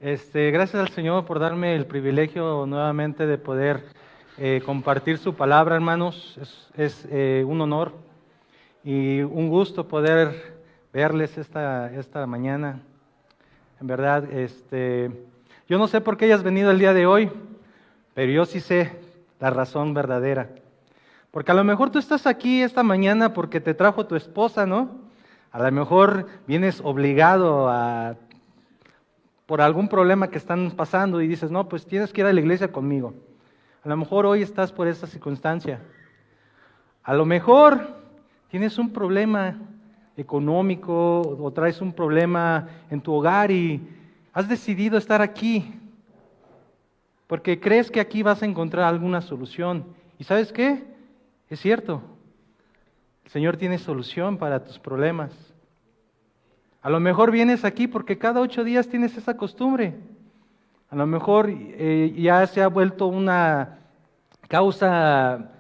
Gracias al Señor por darme el privilegio nuevamente de poder compartir su palabra, hermanos. Es un honor y un gusto poder verles esta mañana. En verdad, yo no sé por qué hayas venido el día de hoy, pero yo sí sé la razón verdadera. Porque a lo mejor tú estás aquí esta mañana porque te trajo tu esposa, ¿no? A lo mejor vienes obligado por algún problema que están pasando y dices, no, pues tienes que ir a la iglesia conmigo. A lo mejor hoy estás por esta circunstancia. A lo mejor tienes un problema económico o traes un problema en tu hogar y has decidido estar aquí porque crees que aquí vas a encontrar alguna solución. ¿Y sabes qué? Es cierto, el Señor tiene solución para tus problemas. A lo mejor vienes aquí porque cada 8 días tienes esa costumbre. A lo mejor ya se ha vuelto una causa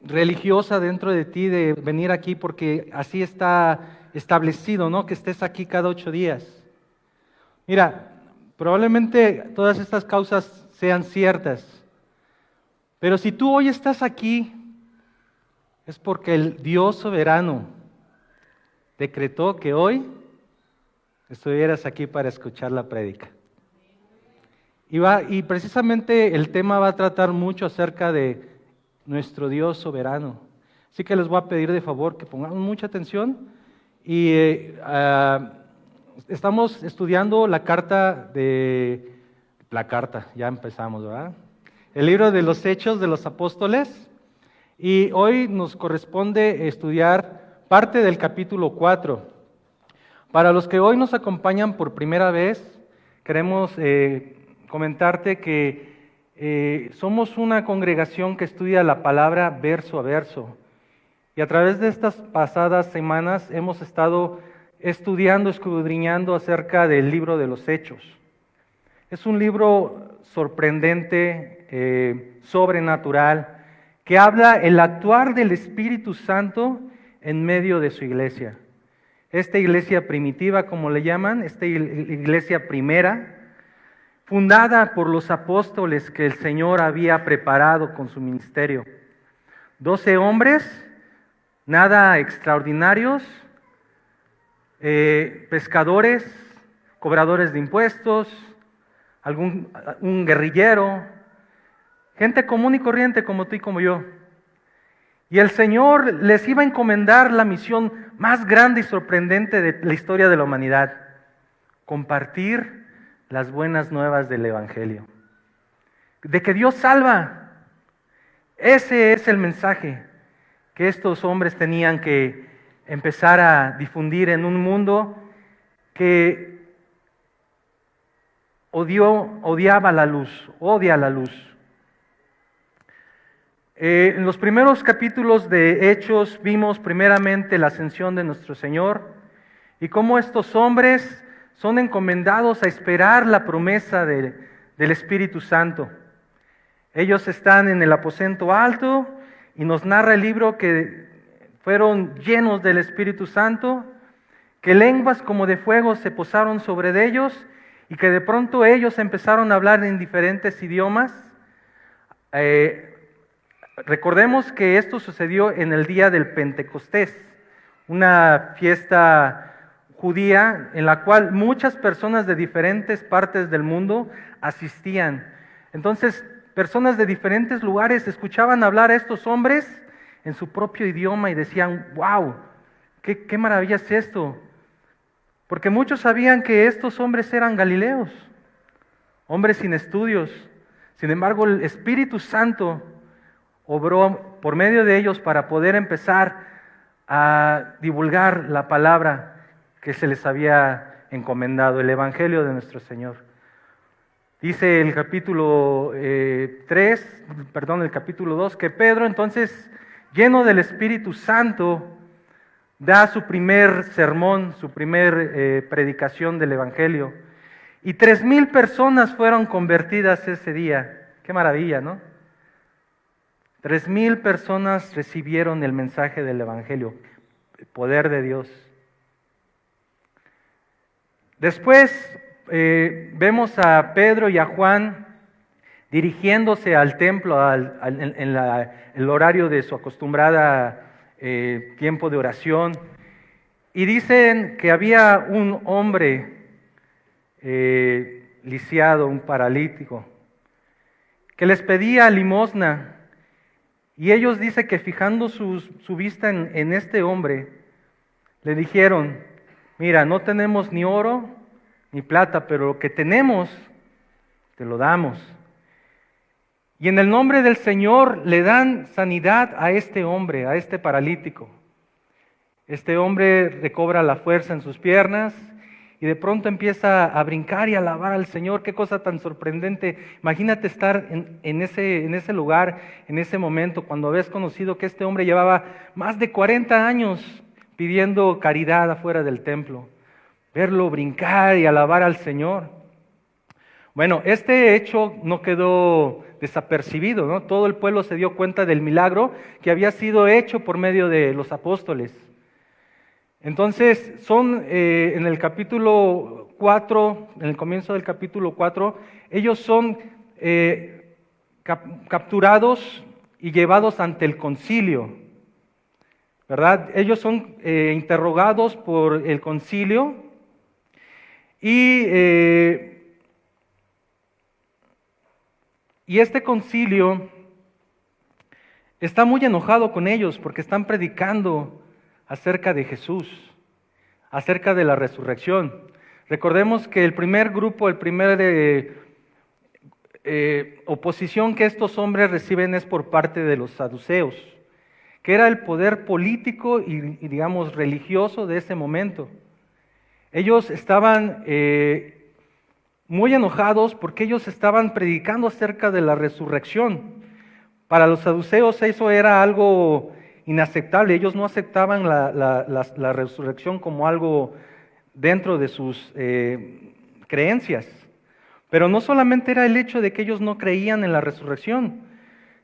religiosa dentro de ti de venir aquí porque así está establecido, ¿no? Que estés aquí cada 8 días. Mira, probablemente todas estas causas sean ciertas, pero si tú hoy estás aquí, es porque el Dios soberano decretó que hoy estuvieras aquí para escuchar la prédica. Y precisamente el tema va a tratar mucho acerca de nuestro Dios soberano. Así que les voy a pedir de favor que pongan mucha atención. Y estamos estudiando ya empezamos, ¿verdad? El libro de los Hechos de los Apóstoles. Y hoy nos corresponde estudiar parte del capítulo 4. Para los que hoy nos acompañan por primera vez, queremos comentarte que somos una congregación que estudia la palabra verso a verso. Y a través de estas pasadas semanas hemos estado estudiando, escudriñando acerca del libro de los Hechos. Es un libro sorprendente, sobrenatural, que habla el actuar del Espíritu Santo en medio de su iglesia. Esta iglesia primitiva, como le llaman, esta iglesia primera, fundada por los apóstoles que el Señor había preparado con su ministerio. 12 hombres, nada extraordinarios, pescadores, cobradores de impuestos, un guerrillero, gente común y corriente como tú y como yo. Y el Señor les iba a encomendar la misión más grande y sorprendente de la historia de la humanidad: compartir las buenas nuevas del Evangelio, de que Dios salva. Ese es el mensaje que estos hombres tenían que empezar a difundir en un mundo que odiaba la luz, odia la luz. En los primeros capítulos de Hechos vimos primeramente la ascensión de nuestro Señor y cómo estos hombres son encomendados a esperar la promesa del Espíritu Santo. Ellos están en el aposento alto y nos narra el libro que fueron llenos del Espíritu Santo, que lenguas como de fuego se posaron sobre ellos y que de pronto ellos empezaron a hablar en diferentes idiomas. Recordemos que esto sucedió en el día del Pentecostés, una fiesta judía en la cual muchas personas de diferentes partes del mundo asistían. Entonces, personas de diferentes lugares escuchaban hablar a estos hombres en su propio idioma y decían, wow, qué maravilla es esto. Porque muchos sabían que estos hombres eran galileos, hombres sin estudios. Sin embargo, el Espíritu Santo obró por medio de ellos para poder empezar a divulgar la palabra que se les había encomendado, el Evangelio de nuestro Señor. Dice el capítulo el capítulo 2, que Pedro entonces, lleno del Espíritu Santo, da su primer sermón, su primer predicación del Evangelio. Y 3,000 personas fueron convertidas ese día. Qué maravilla, ¿no? 3,000 personas recibieron el mensaje del Evangelio, el poder de Dios. Después, vemos a Pedro y a Juan dirigiéndose al templo en el horario de su acostumbrada tiempo de oración. Y dicen que había un hombre lisiado, un paralítico, que les pedía limosna. Y ellos dicen que fijando su vista en este hombre, le dijeron: mira, no tenemos ni oro ni plata, pero lo que tenemos te lo damos. Y en el nombre del Señor le dan sanidad a este hombre, a este paralítico. Este hombre recobra la fuerza en sus piernas y de pronto empieza a brincar y a alabar al Señor. Qué cosa tan sorprendente. Imagínate estar en ese lugar, en ese momento, cuando habías conocido que este hombre llevaba más de 40 años pidiendo caridad afuera del templo. Verlo brincar y alabar al Señor. Bueno, este hecho no quedó desapercibido, ¿no? Todo el pueblo se dio cuenta del milagro que había sido hecho por medio de los apóstoles. Entonces, en el capítulo 4, en el comienzo del capítulo 4, ellos son capturados y llevados ante el concilio, ¿verdad? Ellos son interrogados por el concilio y este concilio está muy enojado con ellos porque están predicando acerca de Jesús, acerca de la resurrección. Recordemos que el primer grupo, oposición que estos hombres reciben es por parte de los saduceos, que era el poder político y digamos religioso de ese momento. Ellos estaban muy enojados porque ellos estaban predicando acerca de la resurrección. Para los saduceos eso era algo inaceptable. Ellos no aceptaban la resurrección como algo dentro de sus creencias. Pero no solamente era el hecho de que ellos no creían en la resurrección,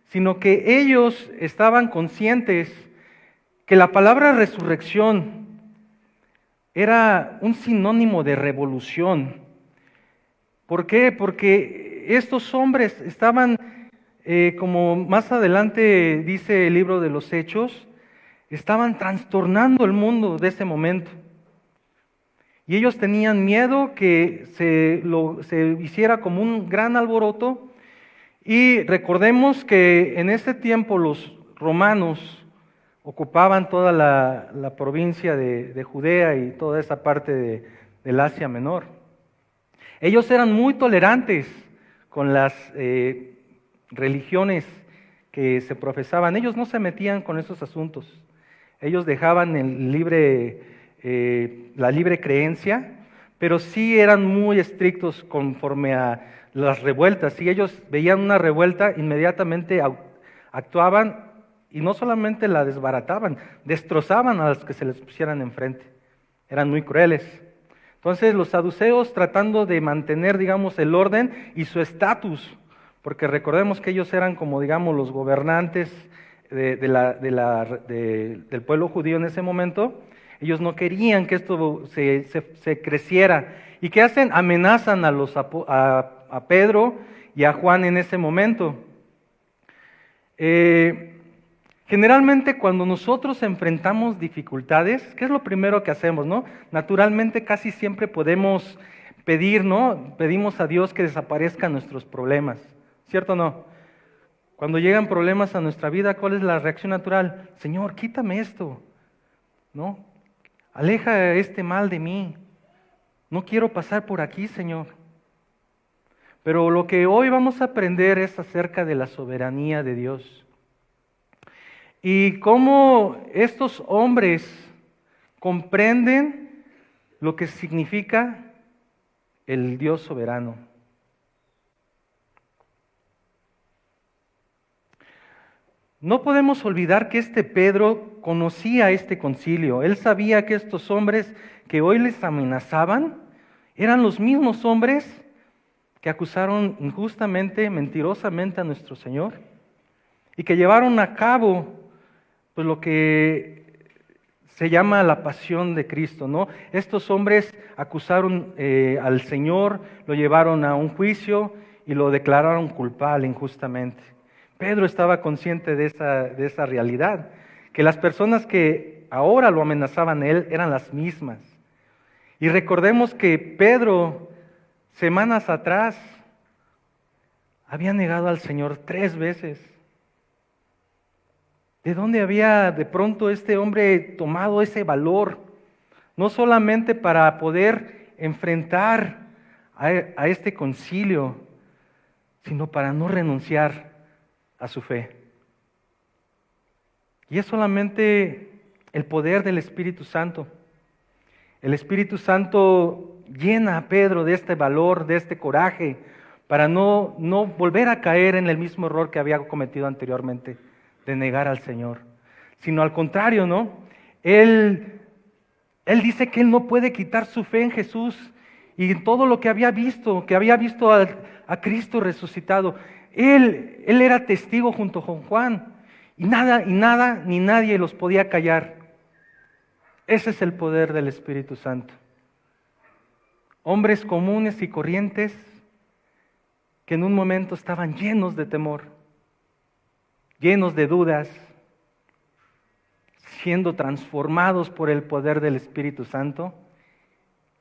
sino que ellos estaban conscientes que la palabra resurrección era un sinónimo de revolución. ¿Por qué? Porque estos hombres estaban, como más adelante dice el libro de los Hechos, estaban trastornando el mundo de ese momento. Y ellos tenían miedo que se hiciera como un gran alboroto. Y recordemos que en ese tiempo los romanos ocupaban toda la provincia de Judea y toda esa parte del Asia Menor. Ellos eran muy tolerantes con las religiones que se profesaban. Ellos no se metían con esos asuntos. Ellos dejaban la libre creencia, pero sí eran muy estrictos conforme a las revueltas. Si ellos veían una revuelta, inmediatamente actuaban y no solamente la desbarataban, destrozaban a los que se les pusieran enfrente. Eran muy crueles. Entonces los saduceos, tratando de mantener, digamos, el orden y su estatus, porque recordemos que ellos eran como, digamos, los gobernantes del pueblo judío en ese momento. Ellos no querían que esto se creciera. ¿Y qué hacen? Amenazan a Pedro y a Juan en ese momento. Generalmente cuando nosotros enfrentamos dificultades, ¿qué es lo primero que hacemos, no? Naturalmente casi siempre podemos pedir, ¿no? Pedimos a Dios que desaparezcan nuestros problemas, ¿cierto o no? Cuando llegan problemas a nuestra vida, ¿cuál es la reacción natural? Señor, quítame esto, ¿no? Aleja este mal de mí. No quiero pasar por aquí, Señor. Pero lo que hoy vamos a aprender es acerca de la soberanía de Dios. Y cómo estos hombres comprenden lo que significa el Dios soberano. No podemos olvidar que este Pedro conocía este concilio. Él sabía que estos hombres que hoy les amenazaban eran los mismos hombres que acusaron injustamente, mentirosamente a nuestro Señor y que llevaron a cabo pues lo que se llama la pasión de Cristo, ¿no? Estos hombres acusaron al Señor, lo llevaron a un juicio y lo declararon culpable injustamente. Pedro estaba consciente de esa realidad, que las personas que ahora lo amenazaban a él eran las mismas. Y recordemos que Pedro, semanas atrás, había negado al Señor 3 veces. ¿De dónde había de pronto este hombre tomado ese valor? No solamente para poder enfrentar a este concilio, sino para no renunciar a su fe. Y es solamente el poder del Espíritu Santo. El Espíritu Santo llena a Pedro de este valor, de este coraje, para no volver a caer en el mismo error que había cometido anteriormente, de negar al Señor. Sino al contrario, ¿no? Él dice que él no puede quitar su fe en Jesús y en todo lo que había visto a Cristo resucitado. Él era testigo junto con Juan y nada ni nadie los podía callar. Ese es el poder del Espíritu Santo. Hombres comunes y corrientes que en un momento estaban llenos de temor, llenos de dudas, siendo transformados por el poder del Espíritu Santo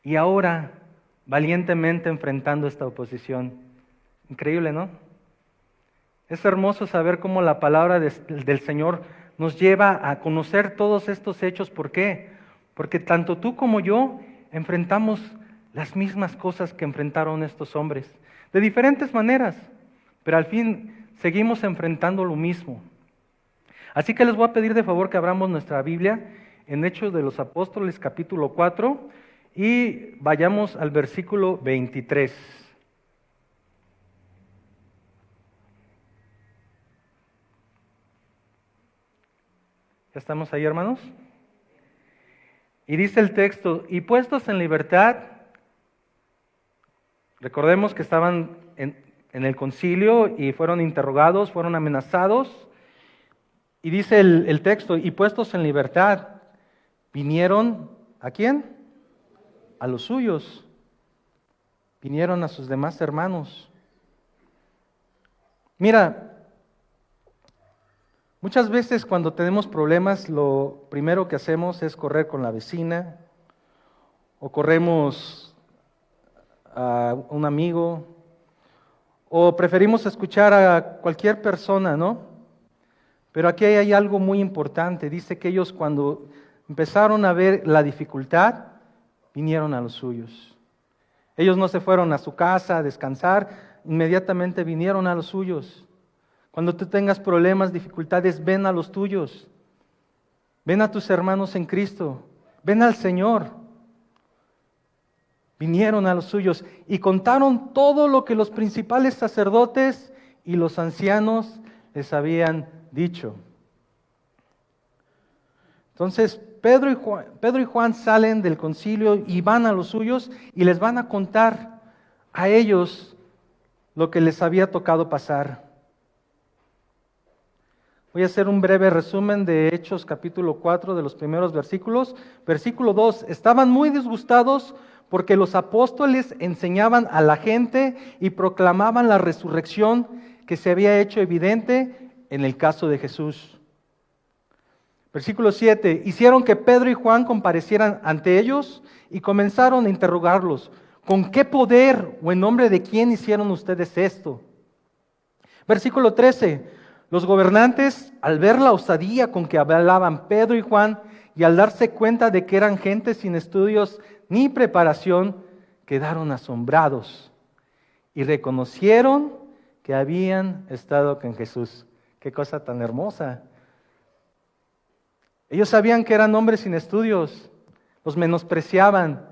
y ahora valientemente enfrentando esta oposición. Increíble, ¿no? Es hermoso saber cómo la palabra del Señor nos lleva a conocer todos estos hechos. ¿Por qué? Porque tanto tú como yo enfrentamos las mismas cosas que enfrentaron estos hombres, de diferentes maneras, pero al fin seguimos enfrentando lo mismo. Así que les voy a pedir de favor que abramos nuestra Biblia en Hechos de los Apóstoles capítulo 4 y vayamos al versículo 23. ¿Ya estamos ahí, hermanos? Y dice el texto, y puestos en libertad, recordemos que estaban en el concilio y fueron interrogados, fueron amenazados, y dice el texto, y puestos en libertad, vinieron, ¿a quién? A los suyos, vinieron a sus demás hermanos. Mira, muchas veces cuando tenemos problemas, lo primero que hacemos es correr con la vecina, o corremos a un amigo, o preferimos escuchar a cualquier persona, ¿no? Pero aquí hay algo muy importante. Dice que ellos cuando empezaron a ver la dificultad, vinieron a los suyos. Ellos no se fueron a su casa a descansar, inmediatamente vinieron a los suyos. Cuando tú tengas problemas, dificultades, ven a los tuyos. Ven a tus hermanos en Cristo. Ven al Señor. Vinieron a los suyos y contaron todo lo que los principales sacerdotes y los ancianos les habían dicho. Entonces Pedro y Juan salen del concilio y van a los suyos y les van a contar a ellos lo que les había tocado pasar. Voy a hacer un breve resumen de Hechos capítulo 4 de los primeros versículos. Versículo 2, estaban muy disgustados porque los apóstoles enseñaban a la gente y proclamaban la resurrección que se había hecho evidente en el caso de Jesús. Versículo 7, hicieron que Pedro y Juan comparecieran ante ellos y comenzaron a interrogarlos. ¿Con qué poder o en nombre de quién hicieron ustedes esto? Versículo 13, los gobernantes, al ver la osadía con que hablaban Pedro y Juan y al darse cuenta de que eran gente sin estudios ni preparación, quedaron asombrados y reconocieron que habían estado con Jesús. Qué cosa tan hermosa. Ellos sabían que eran hombres sin estudios, los menospreciaban,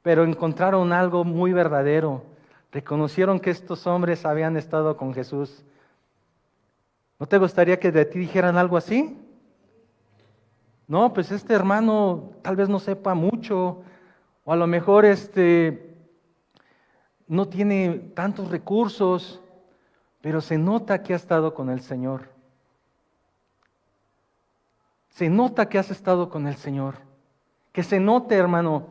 pero encontraron algo muy verdadero. Reconocieron que estos hombres habían estado con Jesús. ¿No te gustaría que de ti dijeran algo así? No, pues este hermano tal vez no sepa mucho, o a lo mejor no tiene tantos recursos, pero se nota que ha estado con el Señor. Se nota que has estado con el Señor. Que se note, hermano,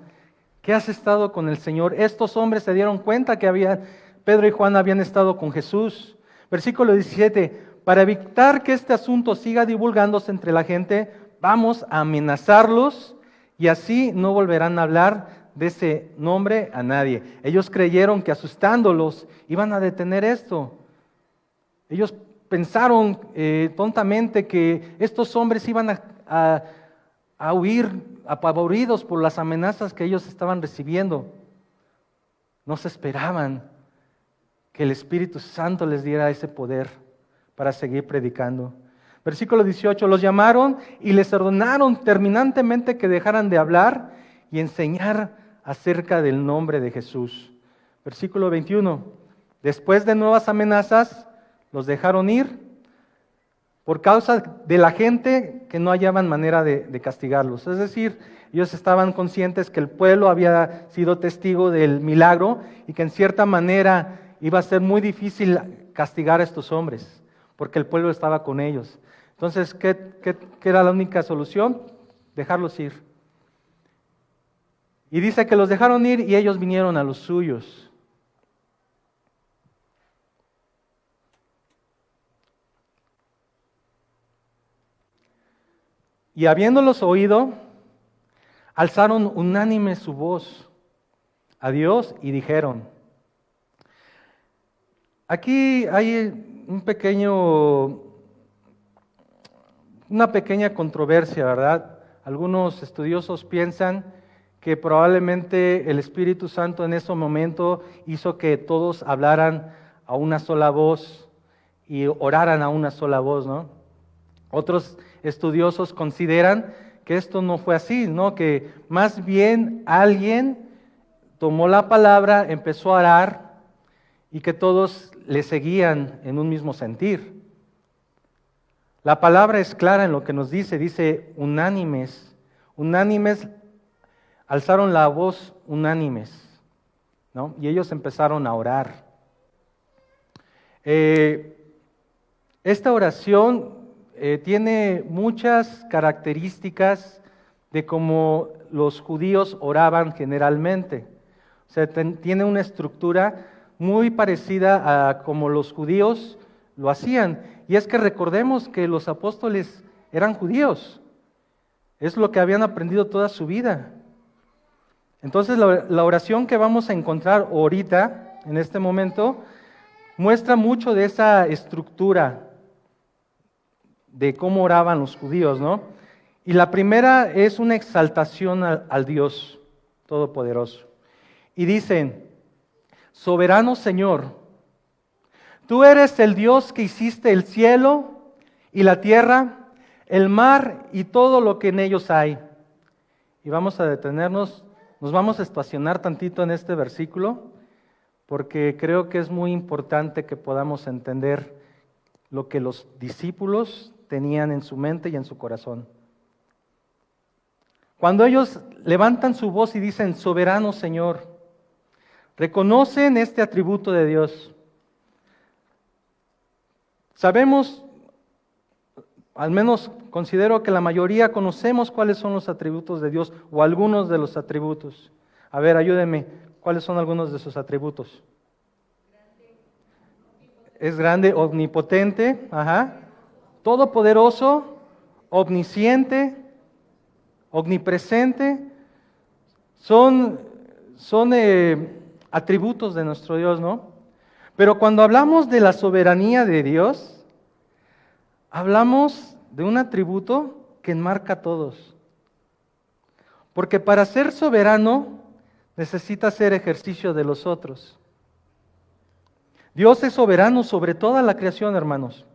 que has estado con el Señor. Estos hombres se dieron cuenta que Pedro y Juan habían estado con Jesús. Versículo 17, para evitar que este asunto siga divulgándose entre la gente, vamos a amenazarlos y así no volverán a hablar de ese nombre a nadie. Ellos creyeron que asustándolos iban a detener esto. Ellos pensaron tontamente que estos hombres iban a huir apavoridos por las amenazas que ellos estaban recibiendo. No se esperaban que el Espíritu Santo les diera ese poder para seguir predicando. Versículo 18, los llamaron y les ordenaron terminantemente que dejaran de hablar y enseñar acerca del nombre de Jesús. Versículo 21, después de nuevas amenazas, los dejaron ir por causa de la gente que no hallaban manera de castigarlos. Es decir, ellos estaban conscientes que el pueblo había sido testigo del milagro y que en cierta manera iba a ser muy difícil castigar a estos hombres, porque el pueblo estaba con ellos. Entonces, ¿qué era la única solución? Dejarlos ir. Y dice que los dejaron ir y ellos vinieron a los suyos. Y habiéndolos oído, alzaron unánime su voz a Dios y dijeron. Aquí hay una pequeña controversia, ¿verdad? Algunos estudiosos piensan que probablemente el Espíritu Santo en ese momento hizo que todos hablaran a una sola voz y oraran a una sola voz, ¿no? Otros estudiosos consideran que esto no fue así, ¿no? Que más bien alguien tomó la palabra, empezó a orar y que todos le seguían en un mismo sentir. La palabra es clara en lo que nos dice unánimes alzaron la voz unánimes, ¿no? Y ellos empezaron a orar. Esta oración tiene muchas características de cómo los judíos oraban generalmente. O sea, tiene una estructura muy parecida a como los judíos lo hacían. Y es que recordemos que los apóstoles eran judíos. Es lo que habían aprendido toda su vida. Entonces la oración que vamos a encontrar ahorita, en este momento, muestra mucho de esa estructura de cómo oraban los judíos, ¿no? Y la primera es una exaltación al Dios Todopoderoso. Y dicen, soberano Señor, tú eres el Dios que hiciste el cielo y la tierra, el mar y todo lo que en ellos hay. Y vamos a detenernos, nos vamos a estacionar tantito en este versículo, porque creo que es muy importante que podamos entender lo que los discípulos tenían en su mente y en su corazón. Cuando ellos levantan su voz y dicen, soberano Señor, reconocen este atributo de Dios. Sabemos, al menos considero que la mayoría conocemos cuáles son los atributos de Dios o algunos de los atributos. A ver, ayúdenme, ¿cuáles son algunos de sus atributos? Es grande, omnipotente, todopoderoso, omnisciente, omnipresente. Son atributos de nuestro Dios, ¿no? Pero cuando hablamos de la soberanía de Dios, hablamos de un atributo que enmarca a todos. Porque para ser soberano necesita hacer ejercicio de los otros. Dios es soberano sobre toda la creación, hermanos.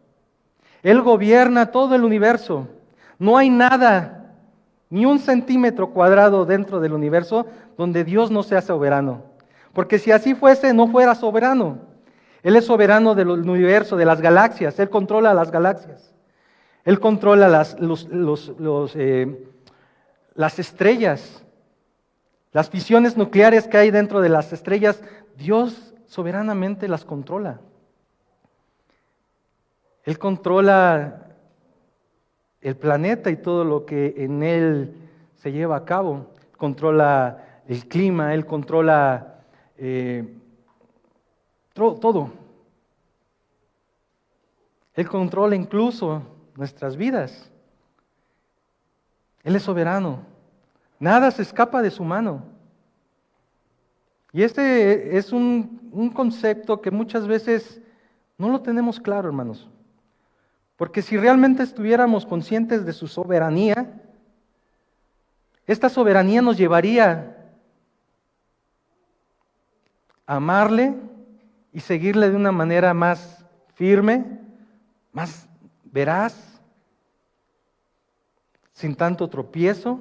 Él gobierna todo el universo. No hay nada, ni un centímetro cuadrado dentro del universo donde Dios no sea soberano. Porque si así fuese, no fuera soberano. Él es soberano del universo, de las galaxias. Él controla las galaxias. Él controla las estrellas, las fisiones nucleares que hay dentro de las estrellas. Dios soberanamente las controla. Él controla el planeta y todo lo que en él se lleva a cabo. Controla el clima, Él controla todo. Él controla incluso nuestras vidas. Él es soberano. Nada se escapa de su mano. Y este es un concepto que muchas veces no lo tenemos claro, hermanos. Porque si realmente estuviéramos conscientes de su soberanía, esta soberanía nos llevaría a amarle y seguirle de una manera más firme, más veraz, sin tanto tropiezo.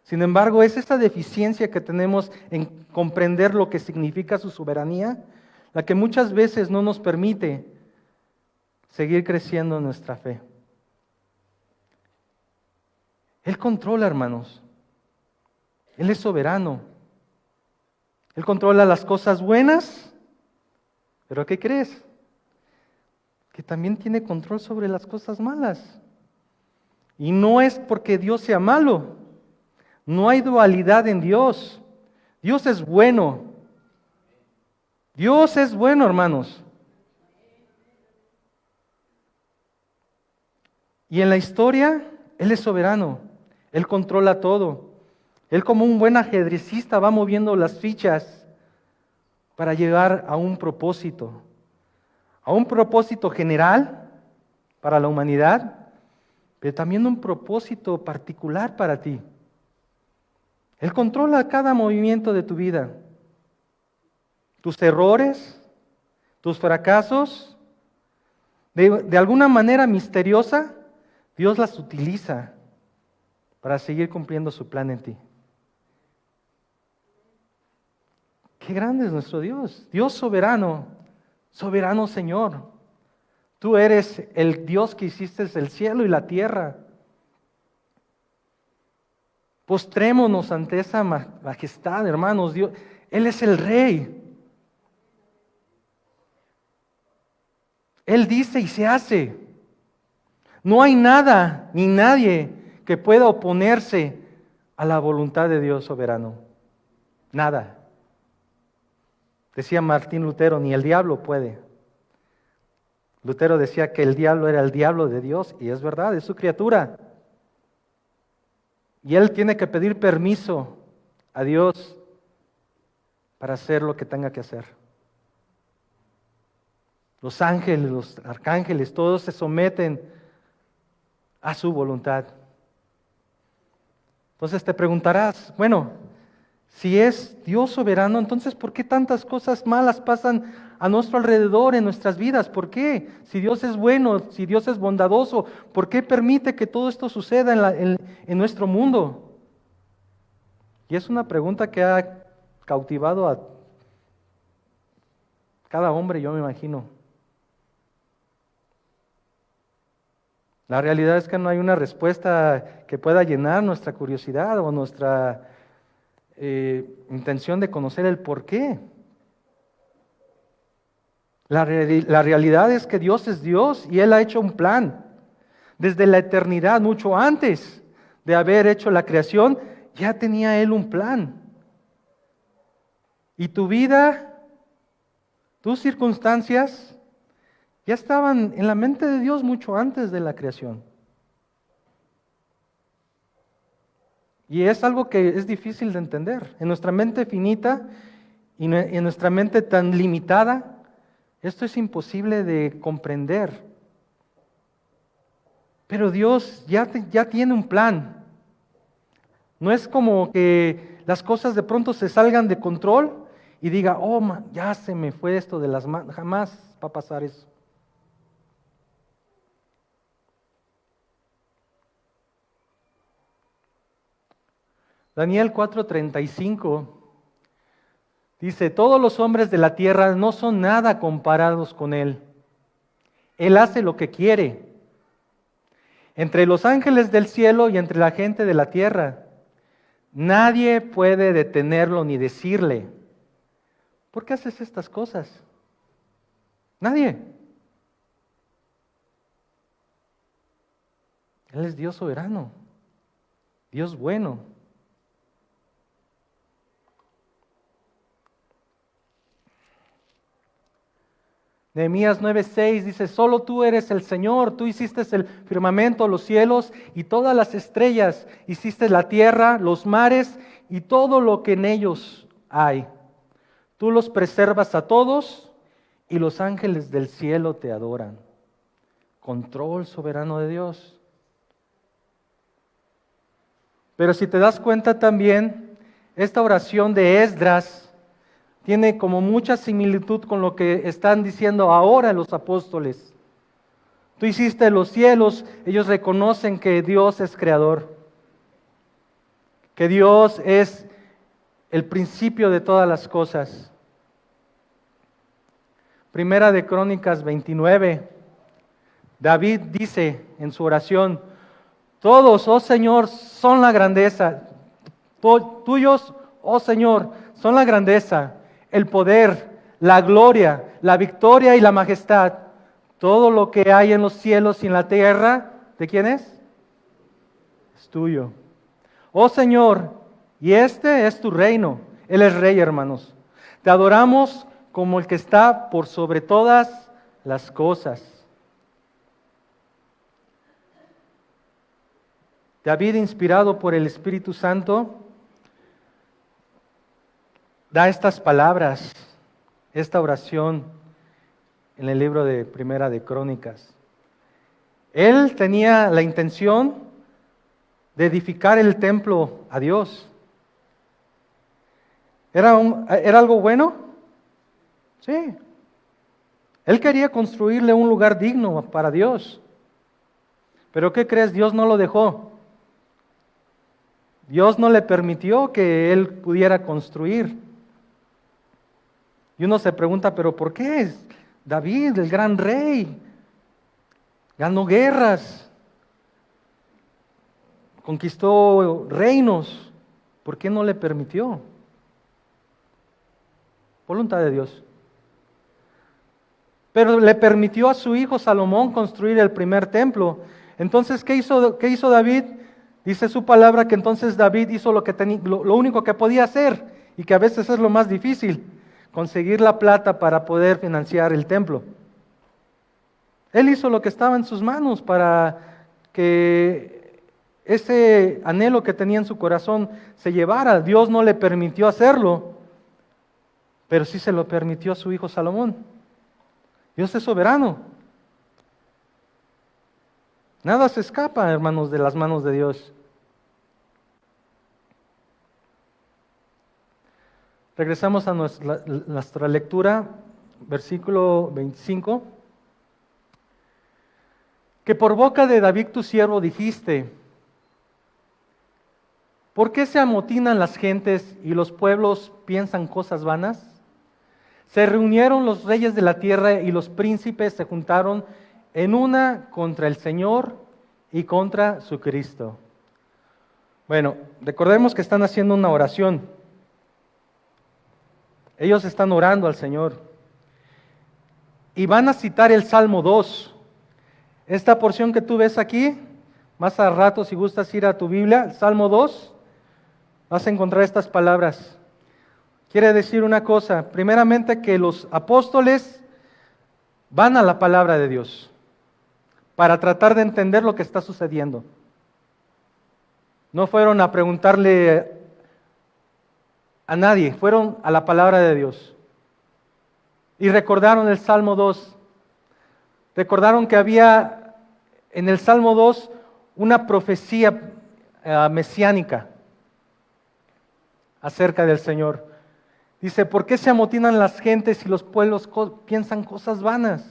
Sin embargo, es esta deficiencia que tenemos en comprender lo que significa su soberanía, la que muchas veces no nos permite seguir creciendo en nuestra fe. Él controla, hermanos. Él es soberano. Él controla las cosas buenas, pero ¿qué crees? Que también tiene control sobre las cosas malas. Y no es porque Dios sea malo. No hay dualidad en Dios. Dios es bueno. Dios es bueno, hermanos. Y en la historia, Él es soberano. Él controla todo. Él, como un buen ajedrecista, va moviendo las fichas para llegar a un propósito general para la humanidad, pero también un propósito particular para ti. Él controla cada movimiento de tu vida, tus errores, tus fracasos. De alguna manera misteriosa, Dios las utiliza para seguir cumpliendo su plan en ti. Qué grande es nuestro Dios, Dios soberano, soberano Señor. Tú eres el Dios que hiciste el cielo y la tierra. Postrémonos ante esa majestad, hermanos. Dios, Él es el Rey. Él dice y se hace. No hay nada ni nadie que pueda oponerse a la voluntad de Dios soberano. Nada. Decía Martín Lutero, ni el diablo puede. Lutero decía que el diablo era el diablo de Dios, y es verdad, es su criatura. Y él tiene que pedir permiso a Dios para hacer lo que tenga que hacer. Los ángeles, los arcángeles, todos se someten a su voluntad. Entonces te preguntarás, bueno, si es Dios soberano, entonces ¿por qué tantas cosas malas pasan a nuestro alrededor en nuestras vidas? ¿Por qué? Si Dios es bueno, si Dios es bondadoso, ¿por qué permite que todo esto suceda en nuestro mundo? Y es una pregunta que ha cautivado a cada hombre, yo me imagino. La realidad es que no hay una respuesta que pueda llenar nuestra curiosidad o nuestra intención de conocer el por qué. La realidad es que Dios es Dios y Él ha hecho un plan. Desde la eternidad, mucho antes de haber hecho la creación, ya tenía Él un plan. Y tu vida, tus circunstancias, ya estaban en la mente de Dios mucho antes de la creación. Y es algo que es difícil de entender. En nuestra mente finita y en nuestra mente tan limitada, esto es imposible de comprender. Pero Dios ya tiene un plan. No es como que las cosas de pronto se salgan de control y diga, oh, ya se me fue esto de las manos. Jamás va a pasar eso. Daniel 4:35 dice, todos los hombres de la tierra no son nada comparados con Él. Él hace lo que quiere. Entre los ángeles del cielo y entre la gente de la tierra, nadie puede detenerlo ni decirle, ¿por qué haces estas cosas? Nadie. Él es Dios soberano, Dios bueno. Nehemías 9:6 dice, solo tú eres el Señor, tú hiciste el firmamento, los cielos y todas las estrellas, hiciste la tierra, los mares y todo lo que en ellos hay. Tú los preservas a todos y los ángeles del cielo te adoran. Control soberano de Dios. Pero si te das cuenta también, esta oración de Esdras tiene como mucha similitud con lo que están diciendo ahora los apóstoles. Tú hiciste los cielos, ellos reconocen que Dios es creador, que Dios es el principio de todas las cosas. Primera de Crónicas 29, David dice en su oración, todos, oh Señor, son la grandeza, tuyos, oh Señor, son la grandeza, el poder, la gloria, la victoria y la majestad. Todo lo que hay en los cielos y en la tierra, ¿de quién es? Es tuyo. Oh Señor, y este es tu reino. Él es rey, hermanos. Te adoramos como el que está por sobre todas las cosas. David, inspirado por el Espíritu Santo, da estas palabras, esta oración en el libro de Primera de Crónicas. Él tenía la intención de edificar el templo a Dios. ¿Era algo bueno? Sí. Él quería construirle un lugar digno para Dios. Pero ¿qué crees? Dios no lo dejó. Dios no le permitió que él pudiera construir. Y uno se pregunta, ¿pero por qué? David, el gran rey, ganó guerras, conquistó reinos. ¿Por qué no le permitió? Voluntad de Dios. Pero le permitió a su hijo Salomón construir el primer templo. Entonces, ¿qué hizo David? Dice su palabra que entonces David hizo lo único que podía hacer, y que a veces es lo más difícil, conseguir la plata para poder financiar el templo. Él hizo lo que estaba en sus manos para que ese anhelo que tenía en su corazón se llevara. Dios no le permitió hacerlo, pero sí se lo permitió a su hijo Salomón. Dios es soberano. Nada se escapa, hermanos, de las manos de Dios. Regresamos a nuestra lectura, versículo 25. Que por boca de David tu siervo dijiste, ¿por qué se amotinan las gentes y los pueblos piensan cosas vanas? Se reunieron los reyes de la tierra y los príncipes se juntaron en una contra el Señor y contra su Cristo. Bueno, recordemos que están haciendo una oración. Ellos están orando al Señor. Y van a citar el Salmo 2. Esta porción que tú ves aquí, más a rato si gustas ir a tu Biblia, el Salmo 2, vas a encontrar estas palabras. Quiere decir una cosa, primeramente que los apóstoles van a la palabra de Dios para tratar de entender lo que está sucediendo. No fueron a preguntarle a nadie, fueron a la palabra de Dios. Y recordaron el Salmo 2. Recordaron que había en el Salmo 2 una profecía mesiánica acerca del Señor. Dice, ¿por qué se amotinan las gentes y los pueblos piensan cosas vanas?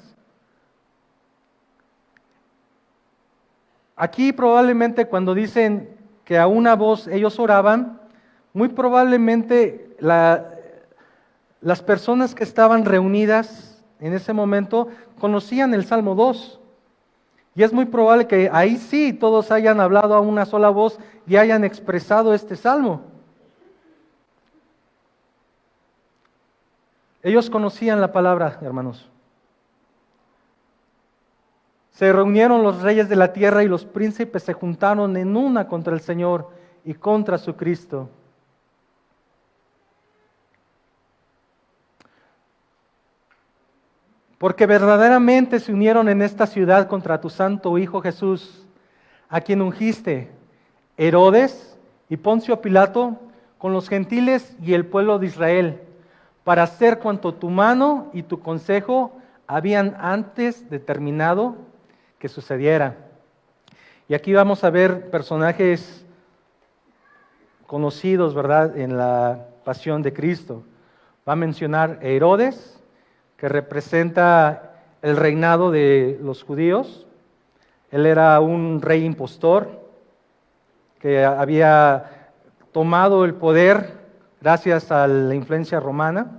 Aquí probablemente cuando dicen que a una voz ellos oraban, muy probablemente las personas que estaban reunidas en ese momento conocían el Salmo 2. Y es muy probable que ahí sí todos hayan hablado a una sola voz y hayan expresado este salmo. Ellos conocían la palabra, hermanos. Se reunieron los reyes de la tierra y los príncipes se juntaron en una contra el Señor y contra su Cristo. Porque verdaderamente se unieron en esta ciudad contra tu santo Hijo Jesús, a quien ungiste, Herodes y Poncio Pilato, con los gentiles y el pueblo de Israel, para hacer cuanto tu mano y tu consejo habían antes determinado que sucediera. Y aquí vamos a ver personajes conocidos, ¿verdad?, en la pasión de Cristo. Va a mencionar a Herodes, que representa el reinado de los judíos. Él era un rey impostor que había tomado el poder gracias a la influencia romana.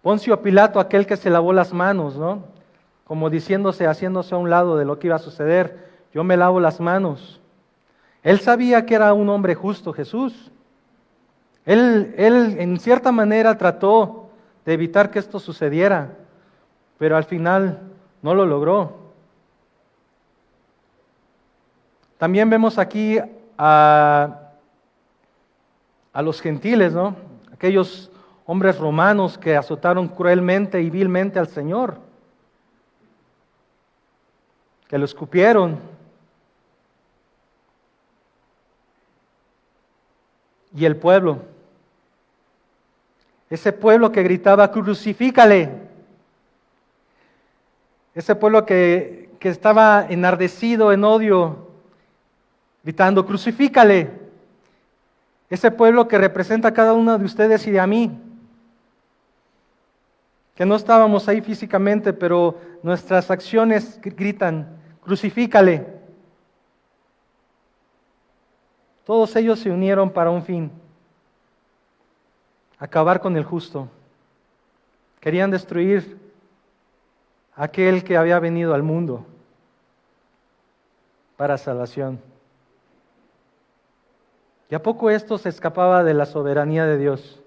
Poncio Pilato, aquel que se lavó las manos, ¿no?, como diciéndose, haciéndose a un lado de lo que iba a suceder. Yo me lavo las manos. Él sabía que era un hombre justo, Jesús. Él en cierta manera trató de evitar que esto sucediera, pero al final no lo logró. También vemos aquí a los gentiles, ¿no?, aquellos hombres romanos que azotaron cruelmente y vilmente al Señor, que lo escupieron. Y el pueblo, ese pueblo que gritaba, crucifícale. Ese pueblo que estaba enardecido en odio, gritando, crucifícale. Ese pueblo que representa a cada uno de ustedes y a mí, que no estábamos ahí físicamente, pero nuestras acciones gritan, crucifícale. Todos ellos se unieron para un fin: acabar con el justo. Querían destruir a aquel que había venido al mundo para salvación. ¿Y a poco esto se escapaba de la soberanía de Dios?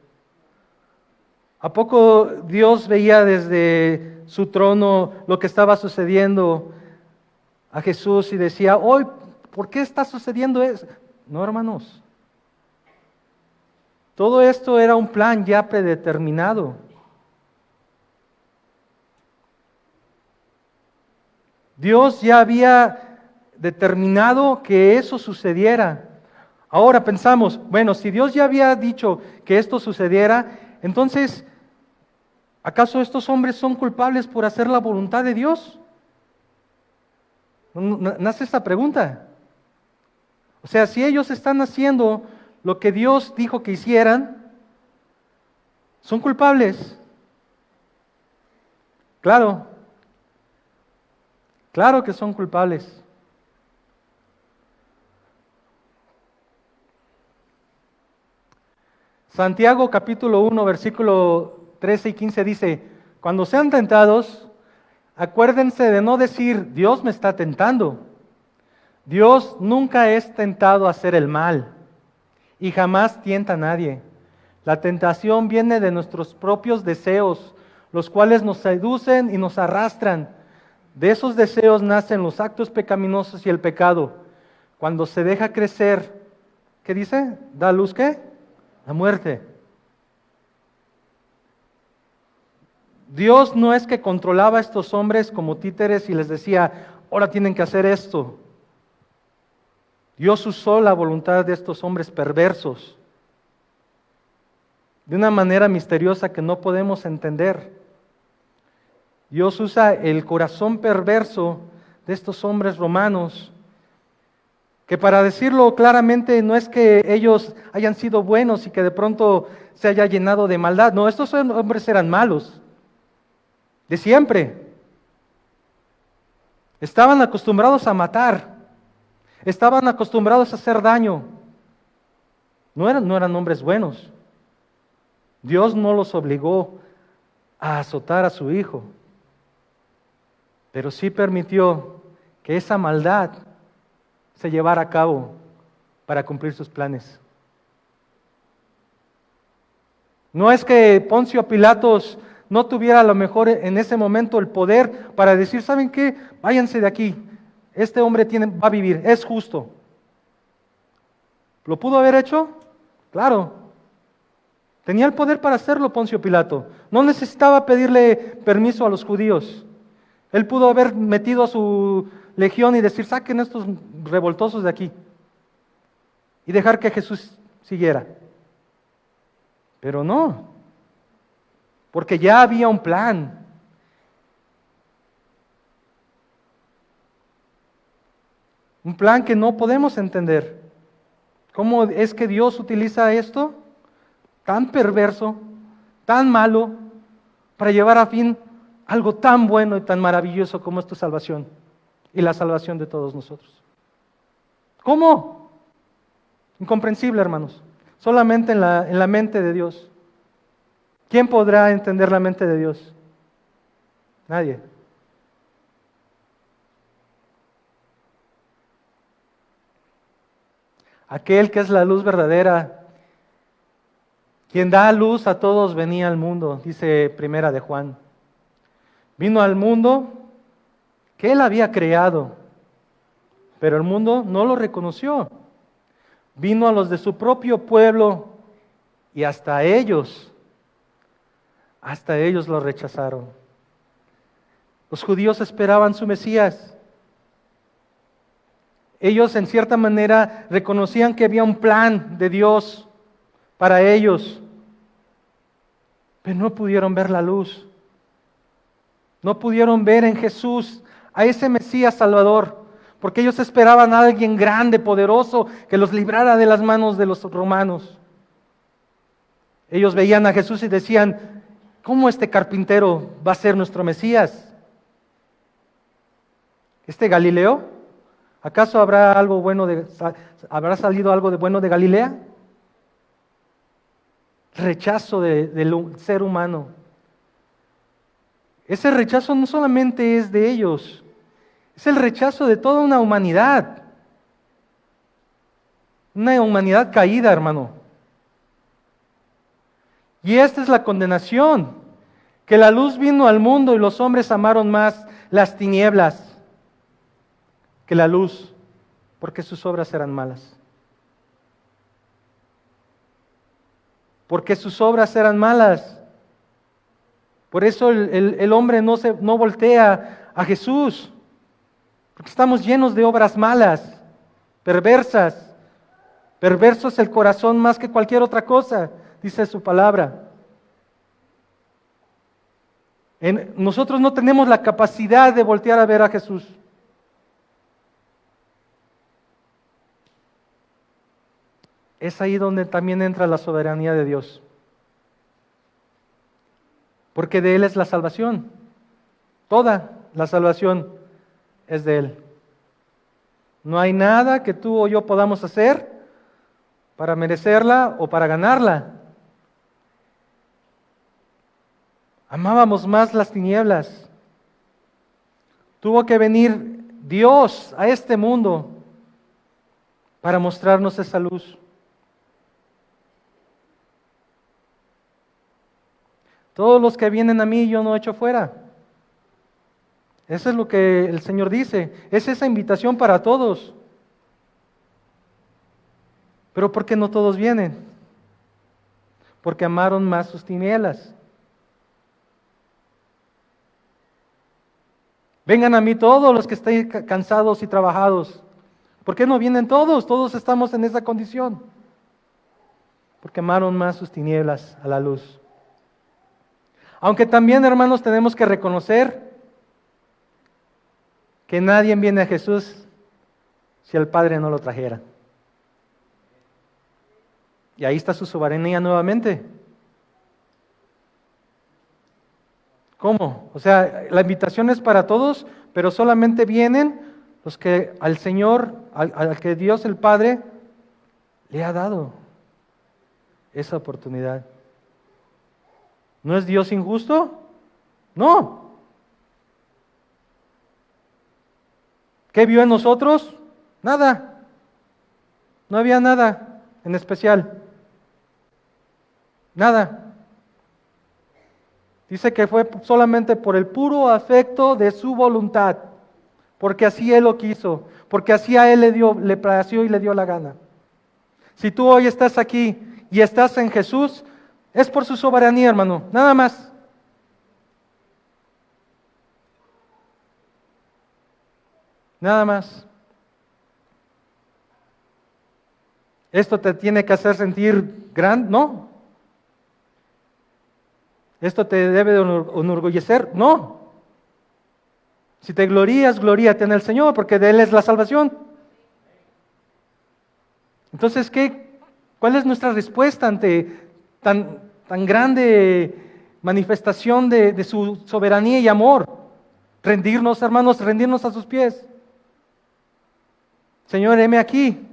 ¿A poco Dios veía desde su trono lo que estaba sucediendo a Jesús y decía, hoy, ¿por qué está sucediendo eso? No, hermanos. Todo esto era un plan ya predeterminado. Dios ya había determinado que eso sucediera. Ahora pensamos, bueno, si Dios ya había dicho que esto sucediera, entonces, ¿acaso estos hombres son culpables por hacer la voluntad de Dios? Nace esta pregunta. O sea, si ellos están haciendo lo que Dios dijo que hicieran, ¿son culpables? Claro, claro que son culpables. Santiago capítulo 1, versículo 13 y 15 dice, cuando sean tentados, acuérdense de no decir, Dios me está tentando. Dios nunca es tentado a hacer el mal y jamás tienta a nadie. La tentación viene de nuestros propios deseos, los cuales nos seducen y nos arrastran. De esos deseos nacen los actos pecaminosos y el pecado. Cuando se deja crecer, ¿qué dice? ¿Da luz qué? La muerte. Dios no es que controlaba a estos hombres como títeres y les decía, ahora tienen que hacer esto. Dios usó la voluntad de estos hombres perversos de una manera misteriosa que no podemos entender. Dios usa el corazón perverso de estos hombres romanos, que para decirlo claramente no es que ellos hayan sido buenos y que de pronto se haya llenado de maldad. No, estos hombres eran malos, de siempre. Estaban acostumbrados a matar, estaban acostumbrados a hacer daño. No eran hombres buenos. Dios no los obligó a azotar a su hijo, pero sí permitió que esa maldad se llevara a cabo para cumplir sus planes. No es que Poncio Pilatos no tuviera a lo mejor en ese momento el poder para decir, ¿saben qué? Váyanse de aquí. Este hombre va a vivir, es justo. ¿Lo pudo haber hecho? Claro. Tenía el poder para hacerlo Poncio Pilato. No necesitaba pedirle permiso a los judíos. Él pudo haber metido a su legión y decir, saquen estos revoltosos de aquí. Y dejar que Jesús siguiera. Pero no. Porque ya había un plan. Un plan que no podemos entender. ¿Cómo es que Dios utiliza esto tan perverso, tan malo, para llevar a fin algo tan bueno y tan maravilloso como es tu salvación y la salvación de todos nosotros? ¿Cómo? Incomprensible, hermanos. Solamente en la mente de Dios. ¿Quién podrá entender la mente de Dios? Nadie. Aquel que es la luz verdadera, quien da luz a todos, venía al mundo, dice Primera de Juan. Vino al mundo que él había creado, pero el mundo no lo reconoció. Vino a los de su propio pueblo y hasta ellos lo rechazaron. Los judíos esperaban su Mesías. Ellos en cierta manera reconocían que había un plan de Dios para ellos, pero no pudieron ver la luz. No pudieron ver en Jesús a ese Mesías Salvador, porque ellos esperaban a alguien grande, poderoso, que los librara de las manos de los romanos. Ellos veían a Jesús y decían, ¿cómo este carpintero va a ser nuestro Mesías? ¿Este Galileo? ¿Acaso habrá salido algo de bueno de Galilea? Rechazo del ser humano. Ese rechazo no solamente es de ellos, es el rechazo de toda una humanidad. Una humanidad caída, hermano. Y esta es la condenación, que la luz vino al mundo y los hombres amaron más las tinieblas que la luz, porque sus obras eran malas. Porque sus obras eran malas. Por eso el hombre no voltea a Jesús, porque estamos llenos de obras malas, perversas. Perverso es el corazón más que cualquier otra cosa, dice su palabra. Nosotros no tenemos la capacidad de voltear a ver a Jesús. Es ahí donde también entra la soberanía de Dios. Porque de Él es la salvación. Toda la salvación es de Él. No hay nada que tú o yo podamos hacer para merecerla o para ganarla. Amábamos más las tinieblas. Tuvo que venir Dios a este mundo para mostrarnos esa luz. Todos los que vienen a mí yo no echo fuera. Eso es lo que el Señor dice. Es esa invitación para todos. Pero ¿por qué no todos vienen? Porque amaron más sus tinieblas. Vengan a mí todos los que estén cansados y trabajados. ¿Por qué no vienen todos? Todos estamos en esa condición. Porque amaron más sus tinieblas a la luz. Aunque también, hermanos, tenemos que reconocer que nadie viene a Jesús si el Padre no lo trajera. Y ahí está su soberanía nuevamente. ¿Cómo? O sea, la invitación es para todos, pero solamente vienen los que al Señor, al que Dios el Padre le ha dado esa oportunidad. ¿No es Dios injusto? No. ¿Qué vio en nosotros? Nada. No había nada en especial. Nada. Dice que fue solamente por el puro afecto de su voluntad, porque así Él lo quiso, porque así a Él le plació y le dio la gana. Si tú hoy estás aquí y estás en Jesús, es por su soberanía, hermano, nada más. Nada más. ¿Esto te tiene que hacer sentir grande? No. ¿Esto te debe de enorgullecer? No. Si te glorías, gloríate en el Señor, porque de Él es la salvación. Entonces, ¿cuál es nuestra respuesta ante tan grande manifestación de su soberanía y amor? Rendirnos, hermanos, rendirnos a sus pies. Señor, heme aquí.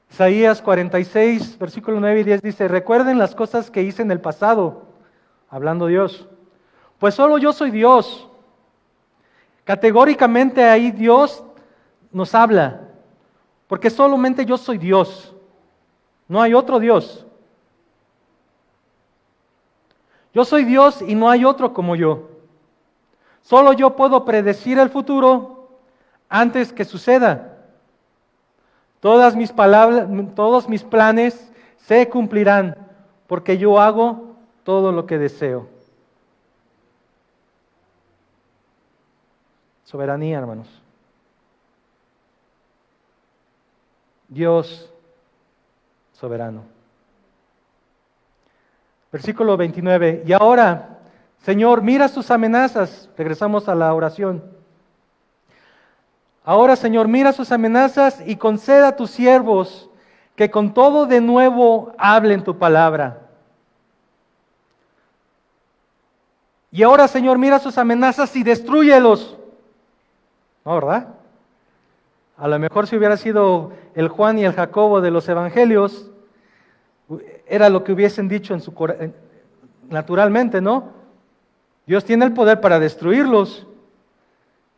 Isaías 46, versículo 9 y 10 dice, recuerden las cosas que hice en el pasado, hablando Dios, pues solo yo soy Dios. Categóricamente ahí Dios nos habla, porque solamente yo soy Dios, no hay otro Dios. Yo soy Dios y no hay otro como yo. Solo yo puedo predecir el futuro antes que suceda. Todas mis palabras, todos mis planes se cumplirán, porque yo hago todo lo que deseo. Soberanía, hermanos. Dios soberano. Versículo 29. Y ahora, Señor, mira sus amenazas. Regresamos a la oración. Ahora, Señor, mira sus amenazas y conceda a tus siervos que con todo de nuevo hablen tu palabra. Y ahora, Señor, mira sus amenazas y destrúyelos. ¿No, verdad? A lo mejor si hubiera sido el Juan y el Jacobo de los evangelios, era lo que hubiesen dicho en su naturalmente, ¿no? Dios tiene el poder para destruirlos.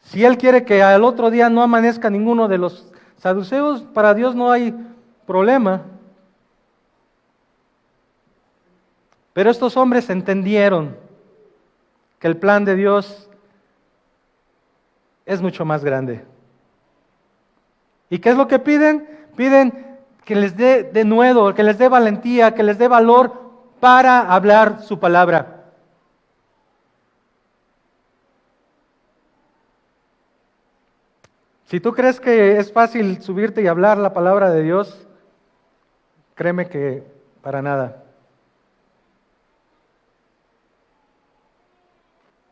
Si Él quiere que al otro día no amanezca ninguno de los saduceos, para Dios no hay problema. Pero estos hombres entendieron que el plan de Dios es mucho más grande. ¿Y qué es lo que piden? Piden que les dé denuedo, que les dé valentía, que les dé valor para hablar su palabra. Si tú crees que es fácil subirte y hablar la palabra de Dios, créeme que para nada.